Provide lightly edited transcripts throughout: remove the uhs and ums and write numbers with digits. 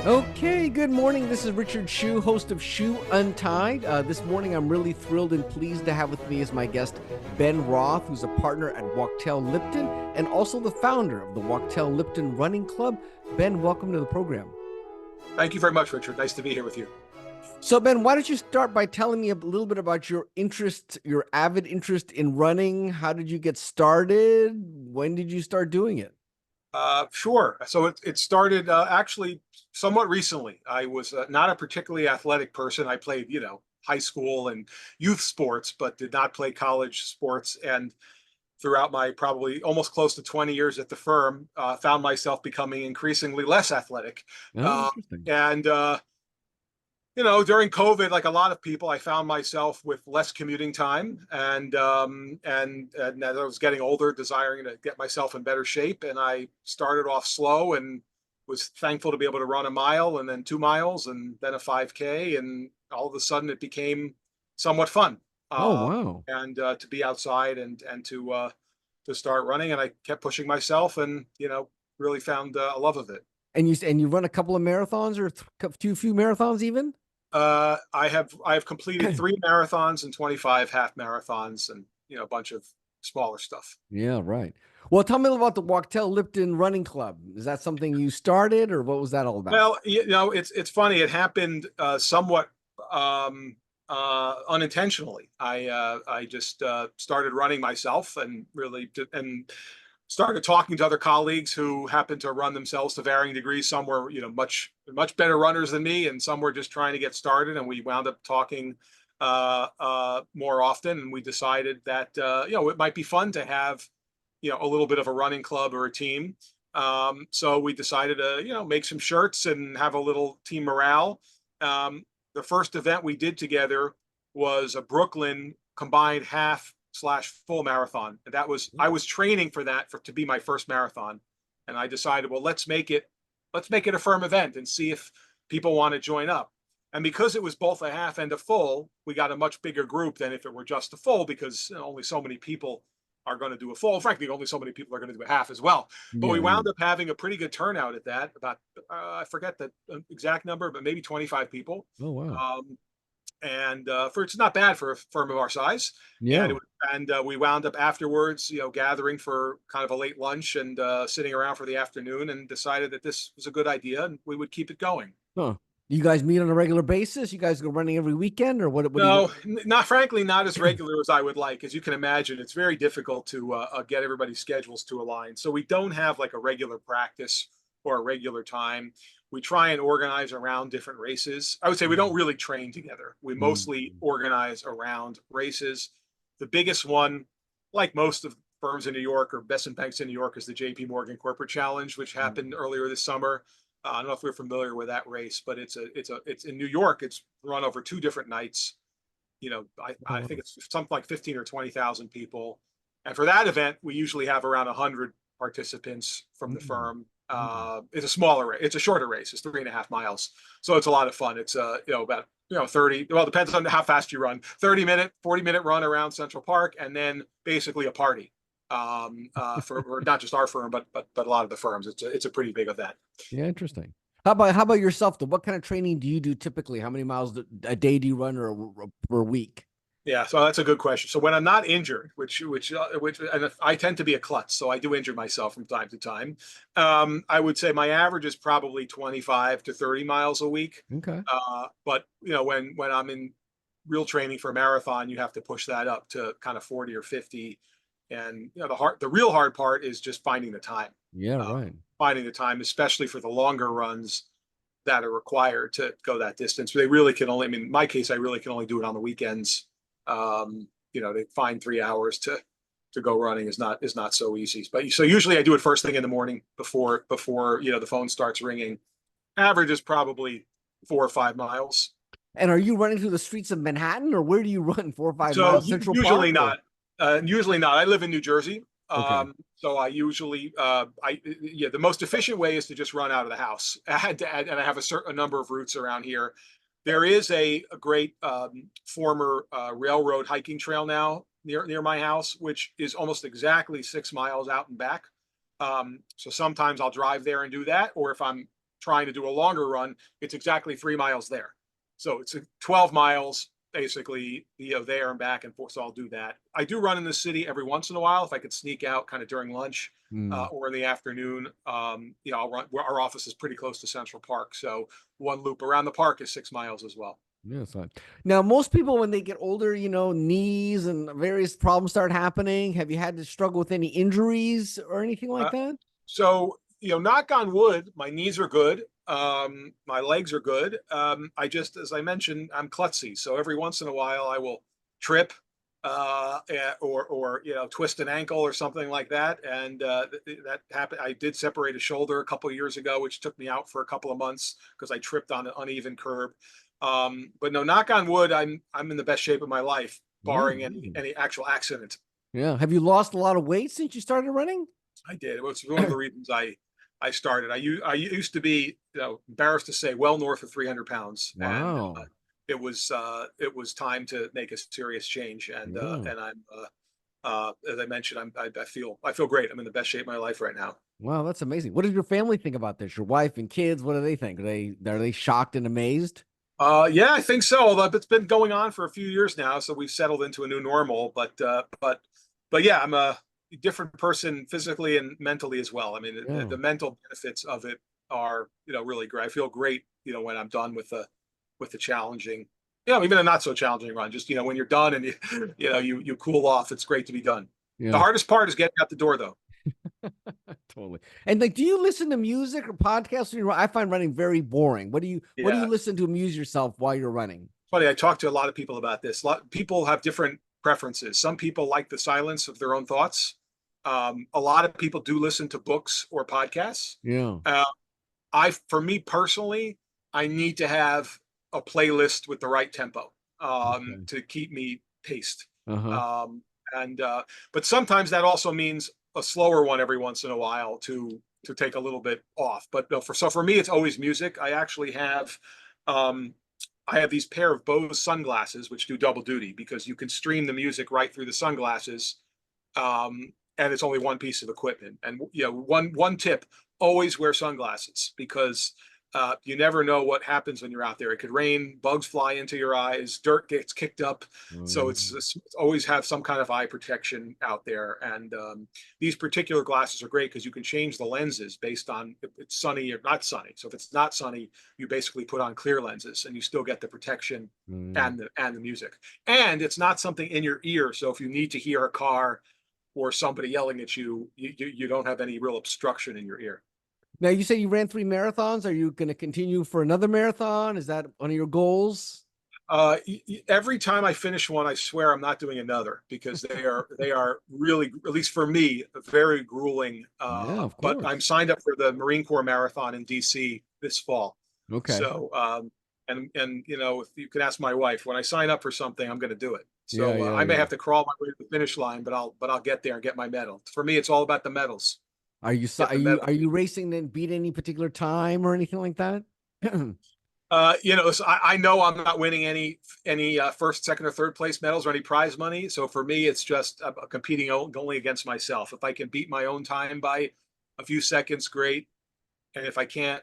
Okay, good morning. This is Richard Hsu, host of Hsu Untied. This morning, I'm really thrilled and pleased to have with me as my guest Ben Roth, who's a partner at Wachtell Lipton and also the founder of the Wachtell Lipton Running Club. Ben, welcome to the program. Thank you very much, Richard. Nice to be here with you. So, Ben, why don't you start by telling me a little bit about your interest, your avid interest in running? How did you get started? When did you start doing it? Sure. So it started actually somewhat recently. I was not a particularly athletic person. I played, high school and youth sports, but did not play college sports. And throughout my probably almost close to 20 years at the firm, found myself becoming increasingly less athletic. Oh, Uh, interesting. and during COVID, like a lot of people, I found myself with less commuting time, and as I was getting older, desiring to get myself in better shape. And I started off slow, and was thankful to be able to run a mile, and then 2 miles, and then a 5K, and all of a sudden, it became somewhat fun, Oh, uh, wow. and to be outside and to start running. And I kept pushing myself, and really found a love of it. And you run a couple of marathons or a few marathons even? I have completed 3 marathons and 25 half marathons, and a bunch of smaller stuff. Yeah, right. Well, tell me about the Wachtell Lipton Running Club. Is that something you started, or what was that all about? Well, it's funny. It happened somewhat unintentionally. I just started running myself, and and started talking to other colleagues who happened to run themselves to varying degrees. Some were, much better runners than me, and some were just trying to get started. And we wound up talking more often, and we decided that it might be fun to have a little bit of a running club or a team. So we decided to make some shirts and have a little team morale. The first event we did together was a Brooklyn combined half/full marathon. And I was training for that to be my first marathon. And I decided, well, let's make it a firm event and see if people want to join up. And because it was both a half and a full, we got a much bigger group than if it were just a full, because only so many people are going to do a full. Frankly, only so many people are going to do a half as well. But we Yeah, yeah. wound up having a pretty good turnout at that. About I forget the exact number, but maybe 25 people. Oh, wow. Um, and for it's not bad for a firm of our size. And Yeah. we wound up afterwards, gathering for kind of a late lunch, and sitting around for the afternoon, and decided that this was a good idea and we would keep it going. Huh. You guys meet on a regular basis? You guys go running every weekend, or what do you No, not frankly, not as regular as I would like. As you can imagine, it's very difficult to get everybody's schedules to align. So we don't have like a regular practice or a regular time. We try and organize around different races. I would say we don't really train together. We mostly Mm. organize around races. The biggest one, like most of firms in New York or investment banks in New York, is the JP Morgan Corporate Challenge, which happened earlier this summer. I don't know if we're familiar with that race, but it's in New York. It's run over 2 different nights. Oh, I wow. think it's something like 15 or 20,000 people. And for that event, we usually have around 100 participants from the Mm. firm. Mm. It's a smaller race. It's a shorter race. It's 3.5 miles. So it's a lot of fun. It's about 30, well, it depends on how fast you run. 30-minute, 40-minute run around Central Park, and then basically a party. For not just our firm, but a lot of the firms. It's a pretty big event. Yeah, interesting. How about yourself though? What kind of training do you do typically? How many miles a day do you run or per week? Yeah, so that's a good question. So when I'm not injured, and I tend to be a klutz, so I do injure myself from time to time. I would say my average is probably 25 to 30 miles a week. Okay. But when I'm in real training for a marathon, you have to push that up to kind of 40 or 50. And the real hard part is just finding the time. Yeah, Uh, right. Finding the time, especially for the longer runs that are required to go that distance. They really can only, I mean, in my case, I really can only do it on the weekends. To find 3 hours to go running is not so easy. But so usually I do it first thing in the morning before the phone starts ringing. Average is probably 4 or 5 miles. And are you running through the streets of Manhattan, or where do you run 4 or 5 miles? Central Usually Park or not. Usually not. I live in New Jersey. okay. So I usually, the most efficient way is to just run out of the house. And I have a number of routes around here. There is a great former railroad hiking trail now near my house, which is almost exactly 6 miles out and back. So sometimes I'll drive there and do that, or if I'm trying to do a longer run, it's exactly 3 miles there. So it's 12 miles basically, there and back and forth. So I'll do that. I do run in the city every once in a while if I could sneak out kind of during lunch Mm. or in the afternoon. I'll run. Our office is pretty close to Central Park, so one loop around the park is 6 miles as well. Yeah, it's fine. Now, most people, when they get older, knees and various problems start happening. Have you had to struggle with any injuries or anything like Uh, that? so knock on wood, my knees are good. My legs are good. I just, as I mentioned, I'm klutzy, so every once in a while I will trip or twist an ankle or something like that, and that happened. I did separate a shoulder a couple of years ago, which took me out for a couple of months because I tripped on an uneven curb. But no, knock on wood, I'm in the best shape of my life, Yeah. barring any actual accident. Yeah. Have you lost a lot of weight since you started running? I did. It was one of the reasons I started. I used to be, embarrassed to say, well north of 300 pounds, and Wow. it was time to make a serious change. Yeah. And I'm as I mentioned, I feel great. I'm in the best shape of my life right now. Wow, that's amazing. What does your family think about this? Your wife and kids, what do they think? Are they shocked and amazed? Yeah, I think so. Although it's been going on for a few years now, so we've settled into a new normal. But yeah, I'm a different person physically and mentally as well. I mean, Yeah. the mental benefits of it are, really great. I feel great, when I'm done with the challenging, even a not so challenging run. Just when you're done and you cool off. It's great to be done. The Yeah. hardest part is getting out the door, though. Totally. And like, do you listen to music or podcasts when you run? I find running very boring. What do you Yeah, listen to amuse yourself while you're running? funny. I talked to a lot of people about this. People have different preferences. Some people like the silence of their own thoughts. A lot of people do listen to books or podcasts. Yeah. Uh, for me personally, I need to have a playlist with the right tempo Okay. to keep me paced. Uh-huh. Um, and But sometimes that also means a slower one every once in a while to take a little bit off. But no, for me, it's always music. Um, I have these pair of Bose sunglasses which do double duty because you can stream the music right through the sunglasses, and it's only one piece of equipment. And one tip: always wear sunglasses because you never know what happens when you're out there. It could rain, bugs fly into your eyes, dirt gets kicked up. So it's always have some kind of eye protection out there. And these particular glasses are great because you can change the lenses based on if it's sunny or not sunny. So if it's not sunny, you basically put on clear lenses and you still get the protection Mm. and the music. And it's not something in your ear. So if you need to hear a car or somebody yelling at you don't have any real obstruction in your ear. Now, you say you ran 3 marathons. Are you going to continue for another marathon? Is that one of your goals? Every time I finish one, I swear I'm not doing another because they are really, at least for me, very grueling. Yeah, of But I'm course. signed up for the Marine Corps Marathon in DC this fall. Okay. So and if you can ask my wife, when I sign up for something, I'm going to do it. Yeah, So yeah, I may yeah. have to crawl my way to the finish line, but I'll get there and get my medal. For me, it's all about the medals. Are you so- Get are the you medal. are you racing and beat any particular time or anything like that? So I know I'm not winning any first, second, or third place medals or any prize money. So for me, it's just competing only against myself. If I can beat my own time by a few seconds, great. And if I can't,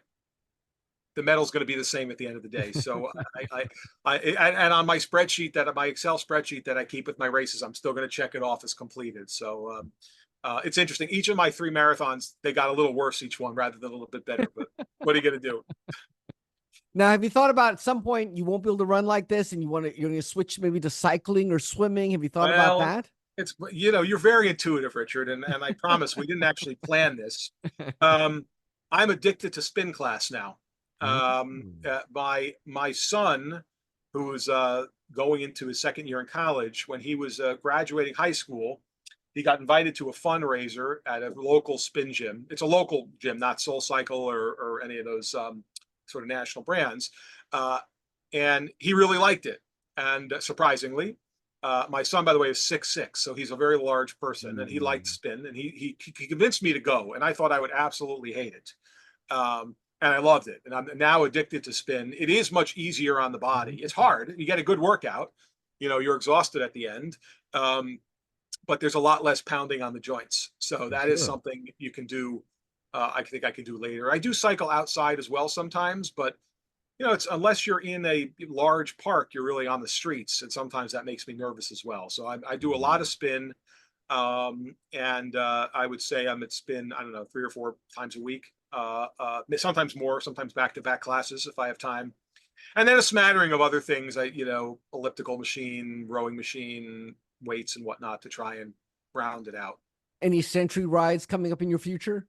the medal's going to be the same at the end of the day. So and on my Excel spreadsheet that I keep with my races, I'm still going to check it off as completed. So it's interesting. Each of my 3 marathons, they got a little worse each one rather than a little bit better. But what are you going to do? Now, have you thought about at some point you're going to run like this and you're going to switch maybe to cycling or swimming? Have you thought about Well, that? it's you're very intuitive, Richard, and I promise we didn't actually plan this. Um, I'm addicted to spin class now. Oh. My son, who's going into his second year in college, when he was graduating high school, he got invited to a fundraiser at a local spin gym. It's a local gym, not Soul Cycle or any of those sort of national brands, uh, and he really liked it. And surprisingly, my son, by the way, is 6'6", so he's a very large person, and he liked Mm. spin, and he convinced me to go, and I thought I would absolutely hate it, and I loved it, and I'm now addicted to spin. It is much easier on the body. It's hard. You get a good workout. You're exhausted at the end, but there's a lot less pounding on the joints. So For that is sure. something you can do I think I could do later. I do cycle outside as well sometimes, but it's unless you're in a large park, you're really on the streets, and sometimes that makes me nervous as well. So I do a lot of spin, and I would say I'm at spin, I don't know, 3 or 4 times a week. Sometimes more, sometimes back-to-back classes if I have time, and then a smattering of other things. Elliptical machine, rowing machine, weights and whatnot to try and round it out. Any century rides coming up in your future?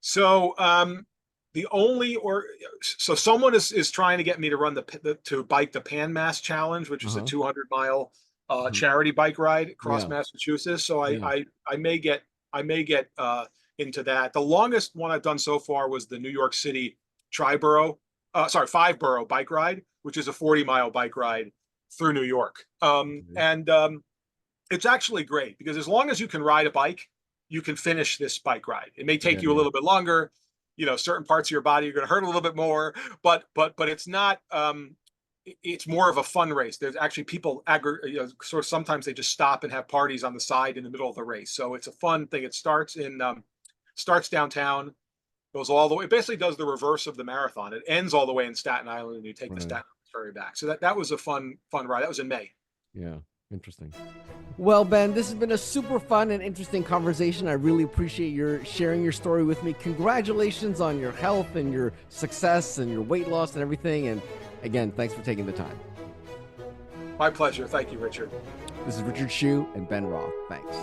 So someone is trying to get me to run to bike the Pan Mass Challenge, which is a 200-mile charity bike ride across Massachusetts. So I may get into that. The longest one I've done so far was the New York City 5-borough bike ride, which is a 40-mile bike ride through New York. It's actually great because as long as you can ride a bike, you can finish this bike ride. It may take you a little bit longer. Certain parts of your body are going to hurt a little bit more, but it's not. It's more of a fun race. There's actually people sort of sometimes they just stop and have parties on the side in the middle of the race. So it's a fun thing. It starts downtown, goes all the way. It basically does the reverse of the marathon. It ends all the way in Staten Island, and you take the Staten Island ferry back. So that was a fun ride. That was in May. Yeah. Interesting. Well, Ben, this has been a super fun and interesting conversation. I really appreciate your sharing your story with me. Congratulations on your health and your success and your weight loss and everything. And again, thanks for taking the time. My pleasure. Thank you, Richard. This is Richard Hsu and Ben Roth. Thanks.